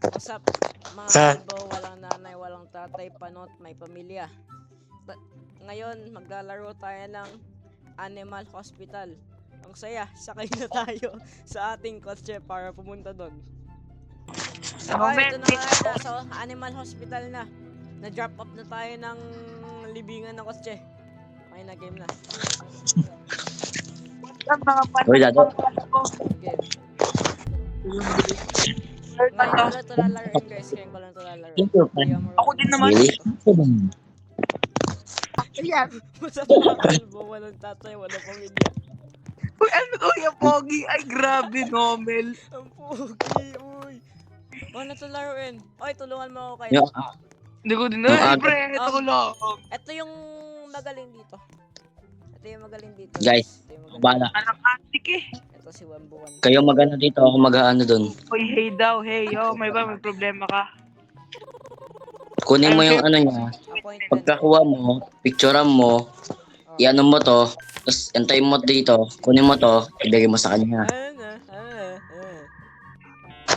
Usap, mga Sa kalbo, walang nanay, walang tatay, panot, may pamilya. Ngayon, maglalaro tayo ng Animal Hospital. Ang saya, sakay na tayo sa ating kotse para pumunta doon. Okay, ito na nga na. So, Animal Hospital na. Na-drop off na tayo ng libingan ng kotse. Okay na, game na. Ang mga Uy, Dado. Game. Sir, Ngayon ko lang ito lalaroin, guys. Ngayon ko lang ito lalaroin. Thank you, Hindi friend. ako Ako din naman. Really? Ayan. Masama na kalbo, walang tatay, walang pamilya. Uy, ano to yung pogi? Ay, grabe, Nomel. Ang pogi, uy. Ano ito laruin? Oy, tulungan mo ako kayo. Yung, Hindi ko din. Yung Ay, aga- pre, ito ko lang. Ito yung magaling dito. Ito yung magaling dito. Guys, Ito yung magaling. bala. Anak antik eh. Ito si Wambuan. Kayo mag-ano dito, ako mag-ano dun. Uy, hey daw, hey. Oh, may problema ka? Kunin mo yung ano niya. Appointment. Pagkakuha mo, picturean mo, i-ano mo to, tapos antayin mo dito, kunin mo to, ibigay mo sa kanya.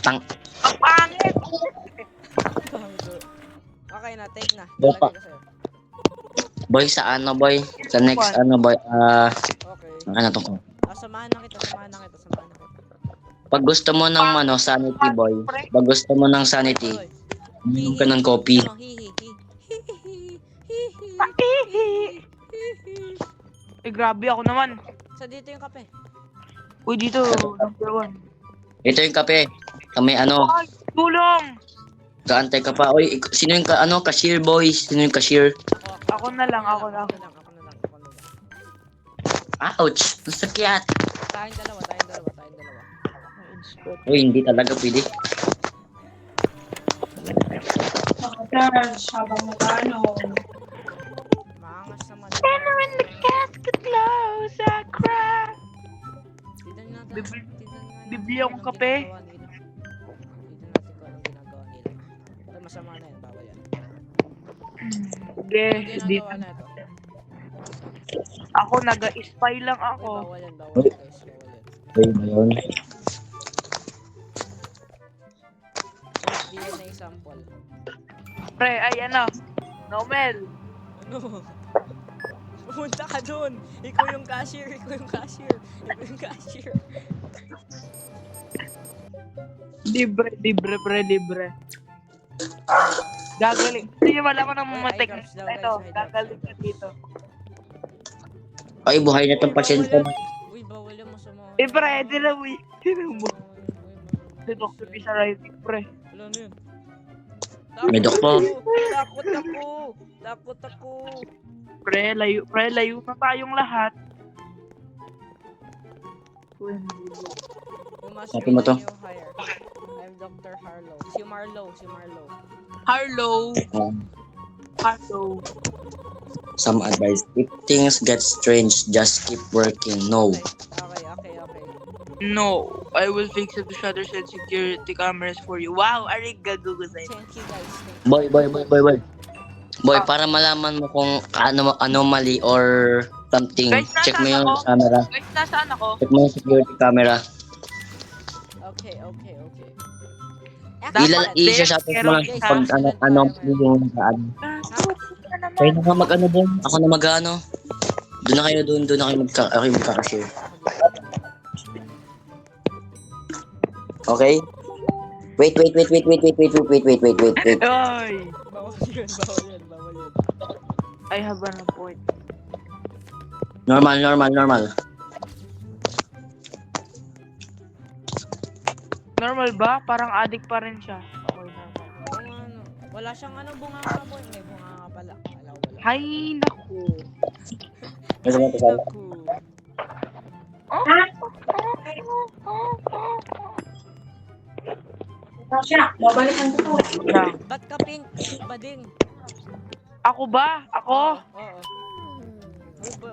Tang, Ang pangit! Okay na, take na. Baka. Lalagay ko sa'yo. boy, sa ano boy? Sa next ano boy, Okay. ano to ko. Samahan na kita, samahan na kita, samahan na kita. Pag gusto mo ng ano, sanity boy, pag gusto mo ng sanity, Oy, uminom ka ng coffee. ano, Eh, grabe ako naman. So, dito yung kape. Uy, dito, number 1. Ito yung kape. Kami ano, Ay, tulong! kaantay ka pa. Uy, sino yung ano, cashier boy? Sino yung cashier? Ako na lang, ako na. Ako na lang. Ouch! Ang sakit! Tayong dalawa. Uy, hindi talaga pwede. Charge habang magano. Maangas naman. When the cats get close, I cry. Tignan natin. Bibili akong kape. Tignan natin kung anong ginagawa nila. Ay, masama na yan. Bawal yan. Sige, Anong dito. ginagawa na ito? Ako, naga-spy lang Ay, ako. bawal yan. Bawal yan, guys. Bawal yan. Uy, ba yun? DNA sample. Pre, ay ano, Nomel. Ano? Pumunta ka dun. Ikaw yung cashier. Libre, pre, libre. Gagaling. Hindi nyo malaman ng Ay, matik. eye drops daw, guys, Ito, eye drops. gagaling ka dito. Ay, buhay na tong pasyente mo. Uy, bawal yan. Masama. Eh, pre, tira mo. Tira mo. Si Dr. Pisa writing, pre. Wala na yun. May doktor. Takot ako. Pre, layo na tayong lahat. You must Sabi mo to. be new hire. I'm Dr. Harlow. Si Marlow. Harlow. Harlow. Some advice. If things get strange, just keep working. No. Okay. No, I will fix the shutters and security cameras for you. Wow, arigato gozaimasu. Thank you guys. Boy. Boy, para malaman mo kung anomaly or something, Guys, check mo nasaan yung ako? camera. Guys, nasaan ako? Check mo yung security camera. Okay. I-shoutout mo lang Guys, pag anomaly yung saan. Kayo na nga mag-ano doon. Ako na mag-ano. Doon na kayo magkakashare. Okay? Wait. Ay! Bawal yan. I have an point. Normal. Normal ba? Parang addict pa rin siya. Okay, normal. Kung ano, wala siyang bunganga po. May bunganga pala. Wala. Hay, naku. Masama to sa Naku. Siya, babalikan ko to. Ba't ka pink? Bading. Ako ba? Ako? Oo.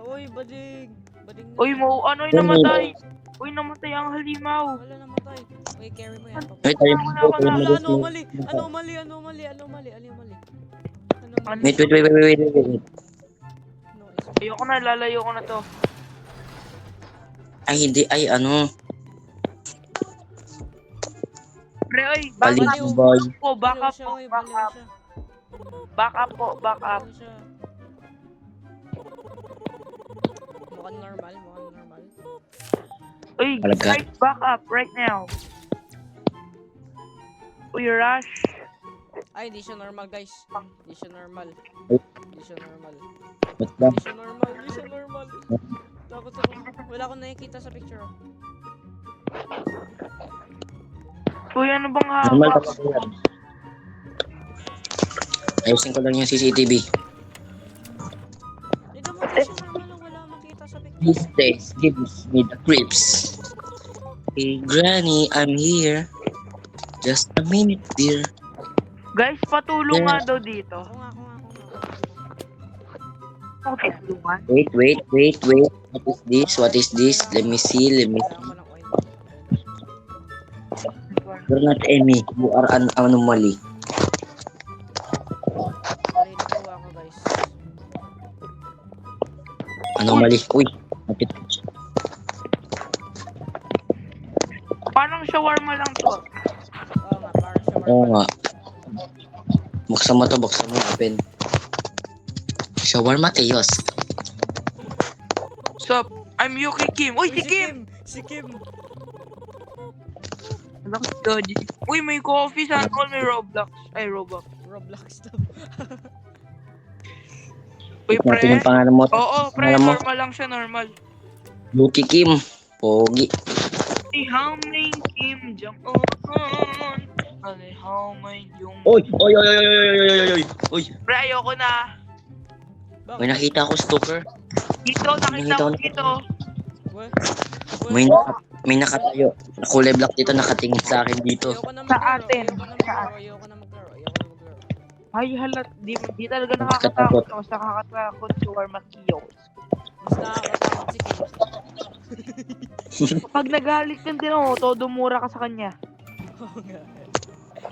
Uy, bading. Bading na. Uy, ano yung namatay? Uy, namatay ang halimaw. Wala namatay. Uy, carry mo yan. Wait, tayo. Anomaly. Wait. No, Ayoko na, lalayo ko na to. Ay, hindi. Ay, ano. Pre, oy, Palit back mo up boy. po, back Baliw up siya, po, oy, back baliw up. siya. Back up po, back up. Baliw siya. Mukhang normal, mukhang normal. Uy, Talaga? guys, back up right now. Uy, rush. Ay, di siya normal, guys. Di siya normal. Ay. Di siya normal. Ba't ba? Di siya normal, di siya normal. Takot ako. Wala akong nakikita sa picture. Oh. Uy, ano bang Normal hawak? ka ba yan? Ayusin ko lang yung CCTV. Hindi mo, di siya normal. Oh. Wala akong makita sa picture. These days gives me the creeps. Hey Granny, I'm here. Just a minute, dear. Guys, patulong Yeah. nga daw dito. Ako nga. Patulungan? Wait. What is this? Let me see. Kailangan ko ng ointment. You're not Emmy. You are an anomaly. Ready po ako, guys. Anomaly. Uy. Napit. Parang shawarma lang to. Oo nga, parang siya Oo nga. Buksan mo to. Open. Shawarma Teos. Sup? I'm Yuki Kim. Uy, si Kim! Si Kim! God. Uy, may coffee sa all, may Roblox. Ay, Roblox. Roblox to. Uy, Natin pre. yung pangalan mo. Oo, pre, Pangalan mo. normal lang siya, normal. Yuki Kim. Pogi. Hey, how many Kim Jong-un? Ano, how many yung... Uy. Pre, ayoko na. May nakita ako stalker. Dito, nakita ko dito. What? May nakatayo. Kulay black dito nakatingin sa akin dito. Ayoko na Sa maglaro. atin. Ayoko na maglaro. Ay, halat. Di talaga nakakatakot. Mas nakakatakot si Warma Kiyos. Mas nakakatakot si Kim. Pag nagalit ka din ako, todo mura ka sa kanya. Oo nga.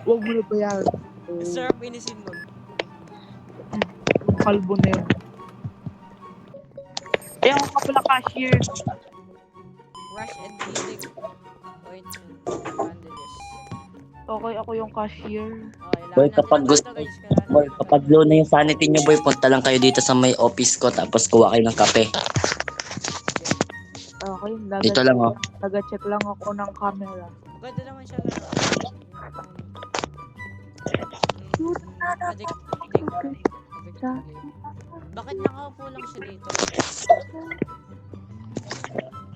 Huwag mo na ba yan? Sarap inisin nun. Kalbo na yun. Eh, ako ka pala cashier. Rush and healing. Ointment. Bandages. Okay, ako yung cashier. Boy, kapag gusto, boy, kapag low na yung sanity nyo, boy, punta lang kayo dito sa may office ko, tapos kuha kayo ng kape. Okay, Dito lang, oh. Nag-check lang ako ng camera. Maganda naman siya laro. Addict. Bakit nakaupo lang siya dito?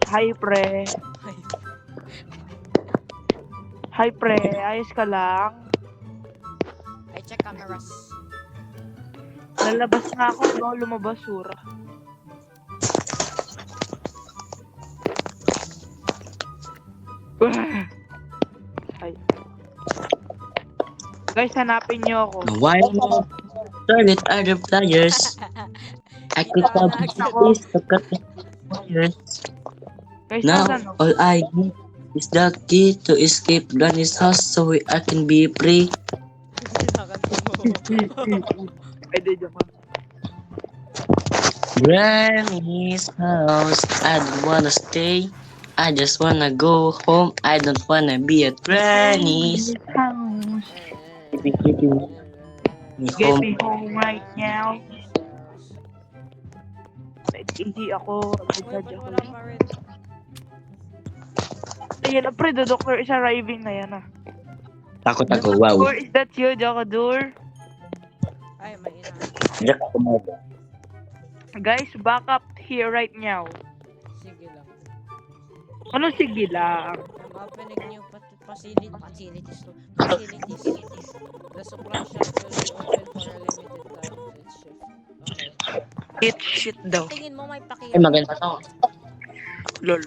Hi, pre. Ay, Hi, pre. Ayos ka lang? I check cameras. Lalabas nga ako, bago lumabas, sura. Hi. Guys, hanapin niyo ako. Why not? Target other players. I could have this to cut the players. Guys, Now, nasan? all I need is the key to escape Granny's house so I can be free. Pwede joke lang. Granny's house, I don't wanna stay. I just wanna go home. I don't wanna be at Granny's. house. Get Get home. me home right now. Easy ako. Judge ako. Wala pa rin. Ayan na pre, the doctor is arriving na yan ah. Takot ako, wow. Or is that you, Jokadur? Ay, may ina. Jack ako mo. Guys, back up here right now. Sige lang. Ano sige lang? I'm opening new facilities to. Facilities. The supply shop will be open for a limited time. Let's shift. Okay. It's shit daw. Tingin mo may pakiyo. Ay, maganda to. Lol.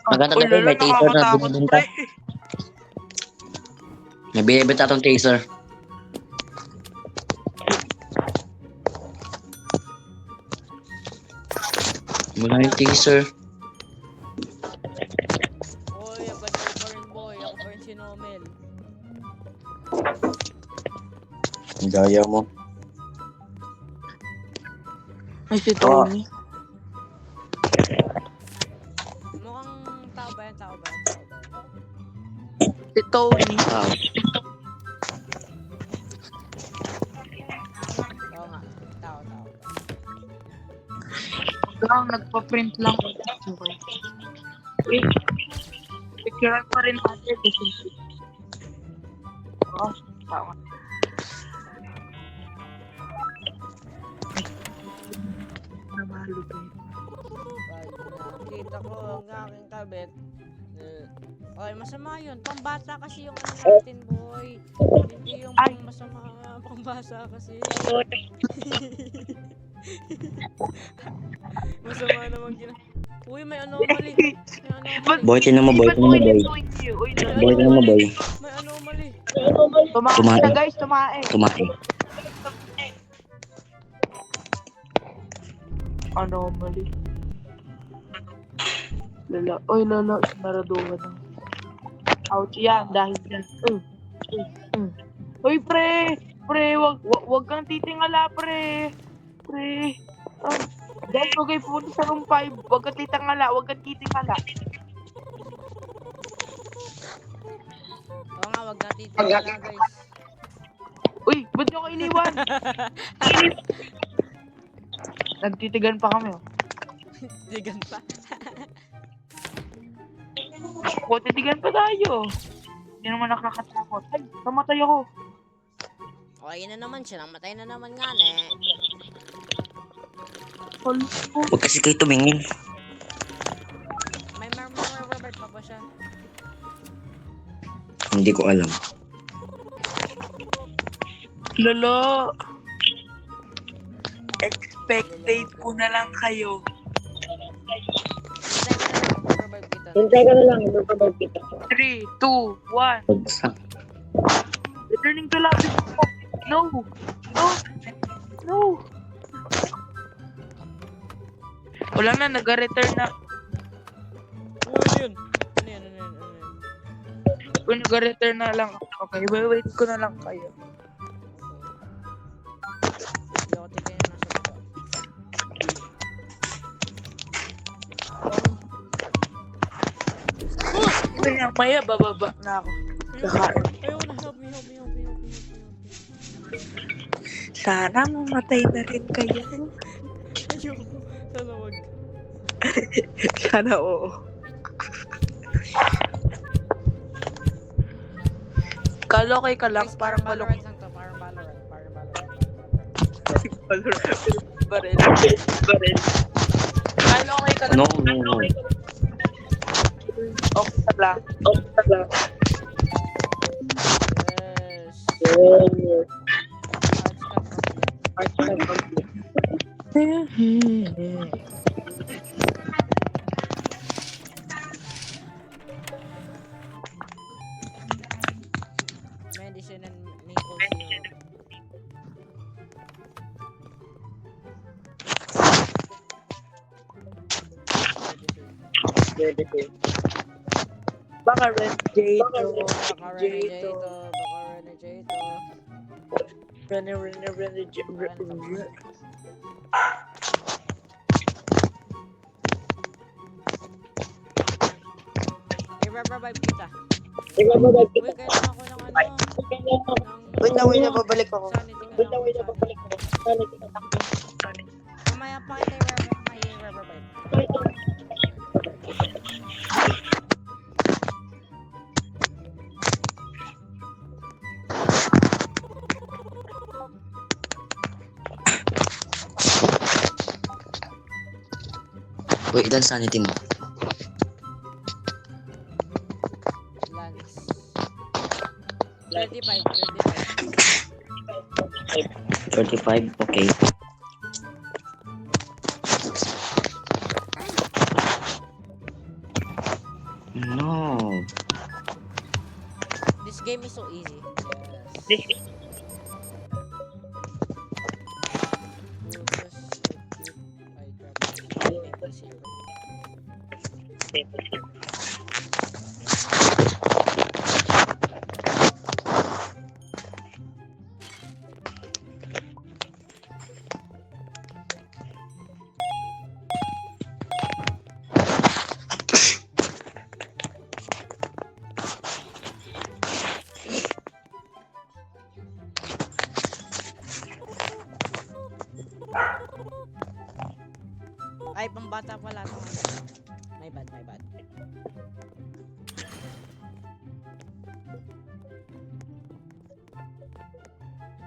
Maganda Uy, to, may taser na nakakatakot, binibenta. pre. May binibenta tong taser. Wala yung taser. Oy, ang ganda ko pa rin, boy. Ako pa rin si Nomel. Ang gaya mo. Ay, si Tony. Mukhang tao ba yan? Tao ba yan? Tony. Wow. Oo nga. Tao. Lang, nagpa-print lang. Okay. Wait. Picturean pa rin natin. Oh, tama. Namalupin. Pag nakita ko ang aking kabit, okay, masama yun. Pambata kasi yung ano natin, boy. Hindi yung pang masama, pambasa kasi. Masama naman Uy, may anomaly. May anomaly. Boy, tinan mo, boy. Tinan mo, boy. Boy, tinan mo, boy. May anomaly. Tumae na guys, tumae. Tumae. Anomaly. Lala, Maradona na. Ouch yan, dahil yan. Uy, pre, wag kang titingala, pre. Guys, okay po sa room 5. Wag kang titingala. Oo nga, wag natin tingala, guys. Uy, ba't nyo ko iniwan? Nagtitigan pa kami, oh. Digan pa. O, titigan pa tayo. Hindi naman nakakatakot. Ay, namatay ako. Okay na naman siya. Namatay na naman nga, ne. Huwag kasi kayo tumingin. May Robert pa ba siya? Hindi ko alam. Lolo. Expectate ko na lang kayo. Hintay ka na lang, Hintay ka na lang. 3, 2, 1. Bagsak. Returning to lobby. No. Wala na, nag-return na. Ano yun? Kung nag-return na lang. Okay, wait ko na lang kayo. Hindi ako tigay na nasa baba. Kaya maya, bababa na ako. Ayaw na, help me. Sana mamatay na rin kayo. Ayaw. Sana wag. Sana oo. Kalokay ka lang, Guys, parang malok. Valorant lang to. Parang Valorant. Baril. Kalokay ka lang. No. Okay ka lang. Yes. Medicine and maple syrup. Baka Red Jade. Baka Renegade to. I-revive kita. Uy, kailangan ako ng ano. Wait na, babalik ako. Sanity. Mamaya pa kita i-revive. Uy, ilan sanity mo? Lance. 35. 35? Okay. No. This game is so easy. Yes. ata pala ito. My bad.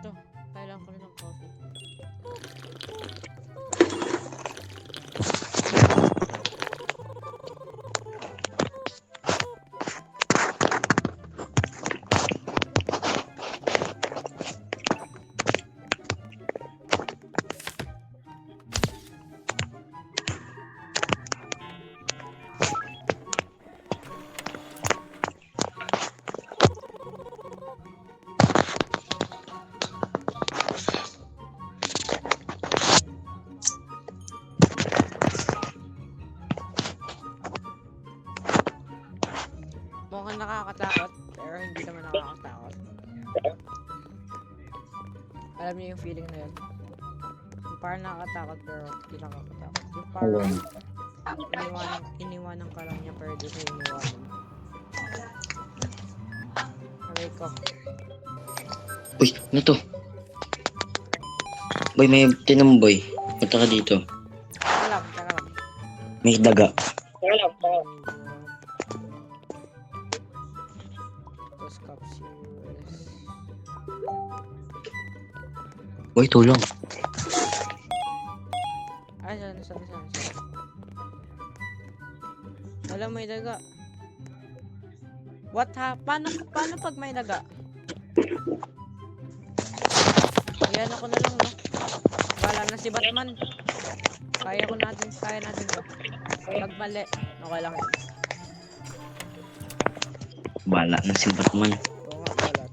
Ito, kailangan ko rin ng coffee. Mukhang nakakatakot, pero hindi naman nakakatakot. Alam niyo yung feeling na yun? Yung parang nakakatakot, pero hindi nakakatakot. Yung parang iniwanan ka lang niya, pero di ka iniwanan. Aray ko. Uy, ano to? Boy, may tinamboy. Punta ka dito. Teka lang. May daga. Tapos capsules. Boy, tulong. Ay, saan. Wala, may daga. What ha? Paano pag may daga? Yan ako na lang, no? Wala na si Batman. Kaya natin to. Pag mali, okay lang yan. Bala na si Batman. Oo nga, wala.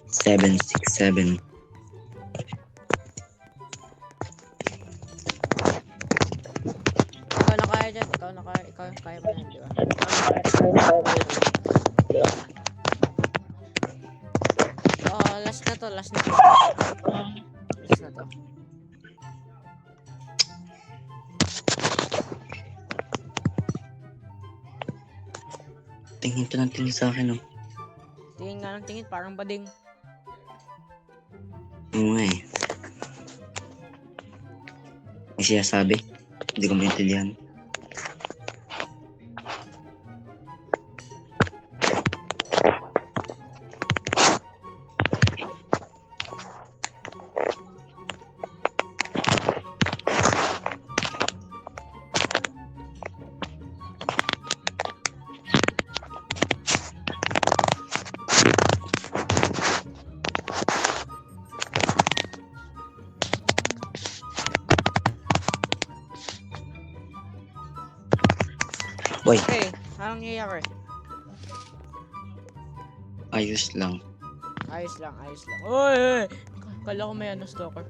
767. Ikaw na kaya dyan. Ikaw kaya mo yan, di ba? Oh, last na to. Last na to. Tingin ka ng tingin sa akin, oh. Tingin nga ng tingin, parang bading. Oo nga eh. May sinasabi. Hindi ko maintindihan. Boy, Okay, anong nangyayari? ayos lang. Ayos lang. Oy! Kala ko may stalker.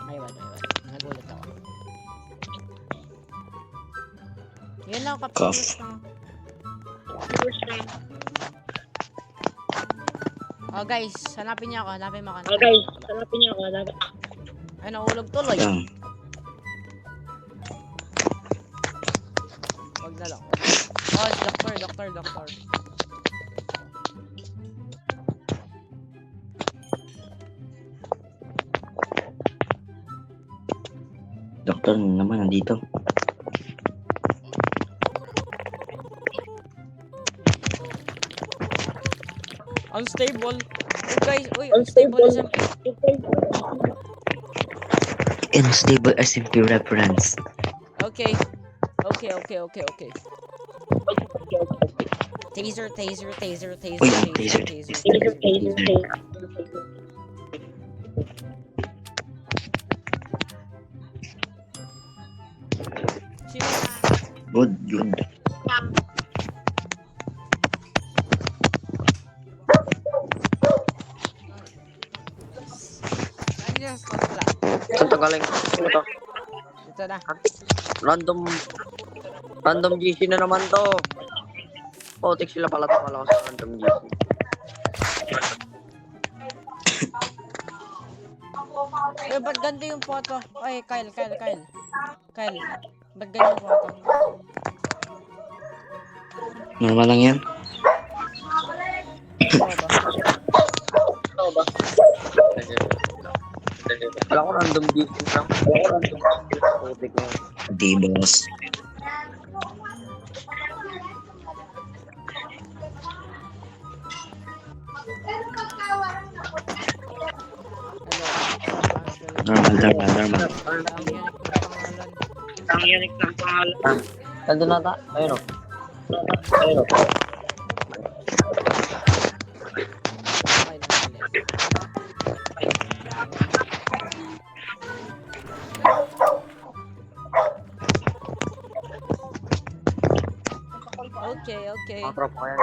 May bad. Nagulat ako. Yan lang, capsules na. Oh guys, hanapin niya ako. Hanapin mo. Ay, naulog tuloy. Lang. Wag na lang. Oh, doctor. Doktor naman nandito. Unstable. Oh guys, unstable SMP. Unstable SMP reference. Okay. Taser. Uy, ang taser. Sino na? Good. Ano yung spot pala? Saan to galing? Sino to? Ito na. Random GC na naman to. Potik sila pala to pala sa random GC. Eh, ba't ganda yung photo? Oy, Kyle. Ba't ganda yung photo? Normal lang yan. Oo ba? Wala ko random dito lang. Putik na. Di, boss. Hello. Normal. Ang unique ng pangalan. Nandun na ta? Ayun o. Okay na ulit. Okay. Mga tropa ko yan.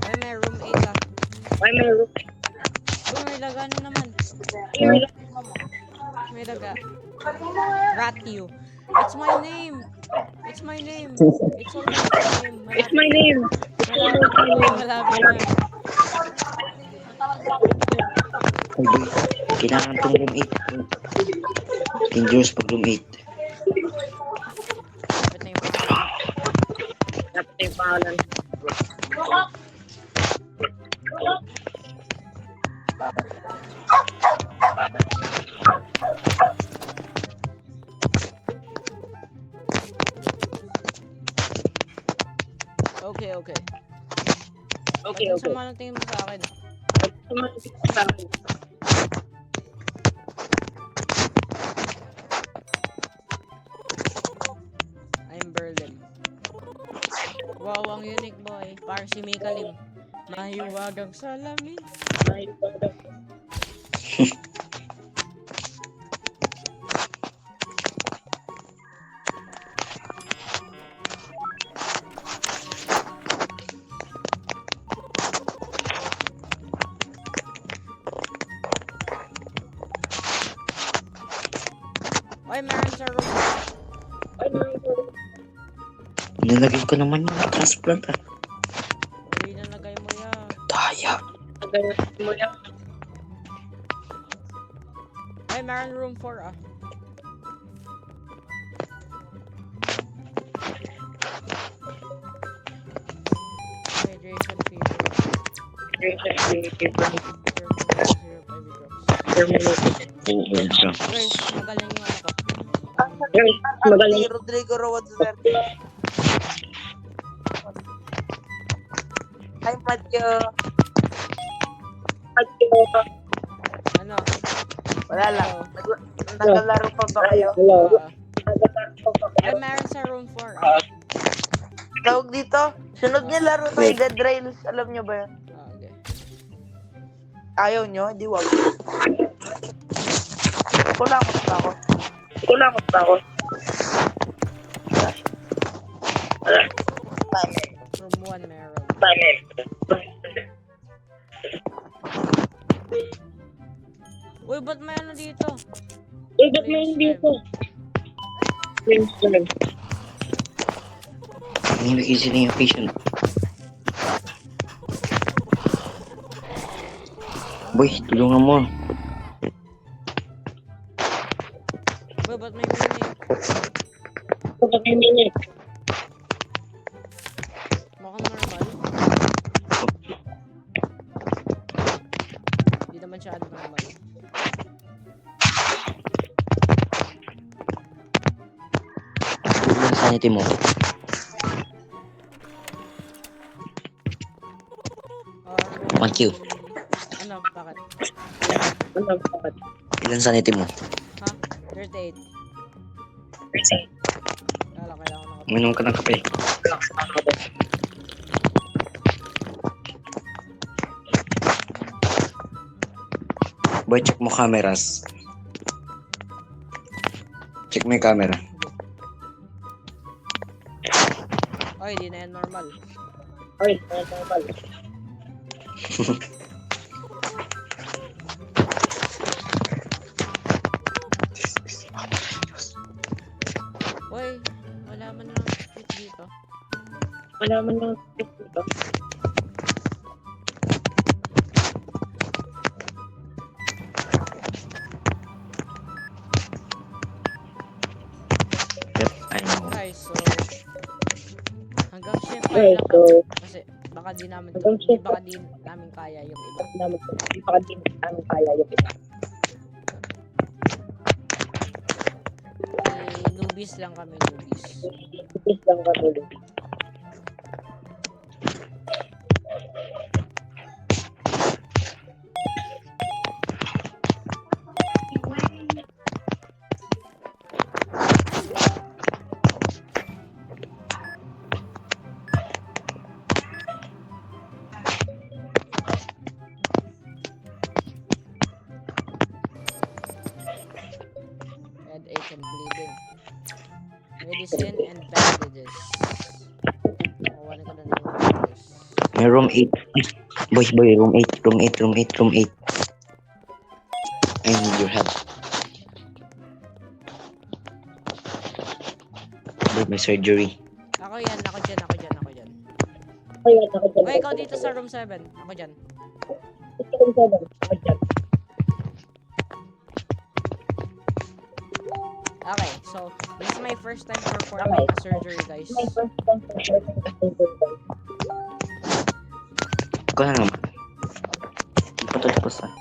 Ay, may room 8 ah. Oh, may laga na naman. May laga. Rat you. It's my name. It's already my name. Malapit na. Kailangan tong room 8. Dangerous pag room 8. Malapit na yung pangalan. Okay. Sama ng tingin mo sa akin. I'm Berlin. Wow, ang unique boy. Parang si Mika Lim. Mahiwagang salamin. Oy, meron sa room. Nilagay ko naman yung transplant ah. Uy, nalagay mo yan. Daya. Ay, meron room 4 ah. Hydration fever. Guys, magaling yung ano ko. Magaling. Rodrigo Rawad Duterte. Hi, Matyo. Ano? Wala lang. Naglalaro pa ba kayo? Ay, meron sa room 4 ah. Tawag dito. Sunod niya laro tayo. Dead Rails. Alam niyo ba yun? Okay. Ayaw niyo? Di wag. Kulangot pa ako. Room 1 meron. Uy, ba't may ano dito? Nilagay sila yung patient. Boy, tulungan mo. Uy, ba't may mini? Mukhang normal. Hindi naman siya abnormal. Ilan sanity mo? Room... 1Q. Ano? Bakit? Ilan sanity mo? Ha? 38. Kala kailangan ko Uminom ka ng kape. Boy, check mo cameras. Check mo yung camera. Oy, di na yan normal. Oy, wala man lang fit dito. Yep, I know. Okay, so hanggang shift 5 lang kami. Kasi Baka di namin, Hanggang check. baka di namin kaya yung iba. Newbies lang kami, newbies. Headache and bleeding. Medicine and bandages. Nakuha ko na yung bandages. May room 8. Boy, room 8. I need your help. Boy, may surgery. Ako yan, ako dyan. Okay, ikaw dito sa room 7. Ako dyan. Okay, so this is my first time performing a surgery, guys. Ikaw na naman. Ipatapos ah.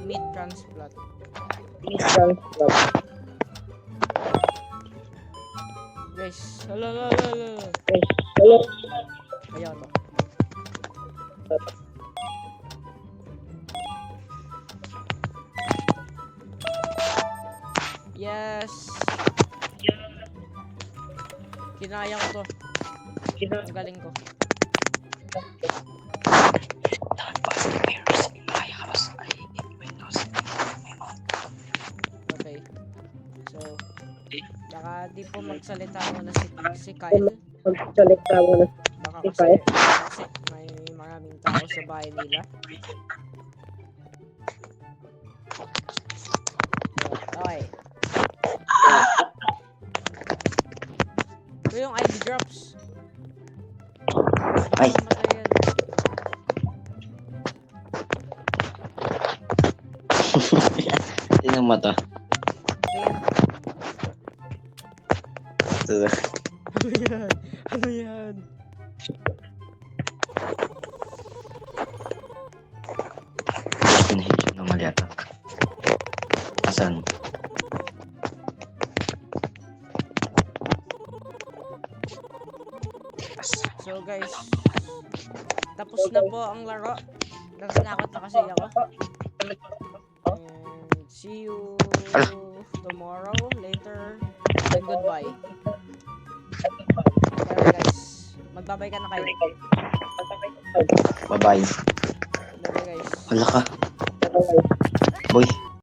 Meat transplant. Guys, hala. Ayan to. Yes. Kinaya ko to. Ang galing ko. Okay. So, baka di po magsalita muna si Kyle. Baka kasi may maraming tao sa bahay nila. Okay. Ito yung IV drops. Ay. Matay yan. Tingnan mo to. Ayun. Ito. Ano yan? Pinahit na mali ata. Asan? So guys, tapos na po ang laro. Natatakot na kasi ako. And see you tomorrow, later, and goodbye. Okay guys, magbabay ka na kayo. Bye-bye. Bye guys. Wala ka. Boy.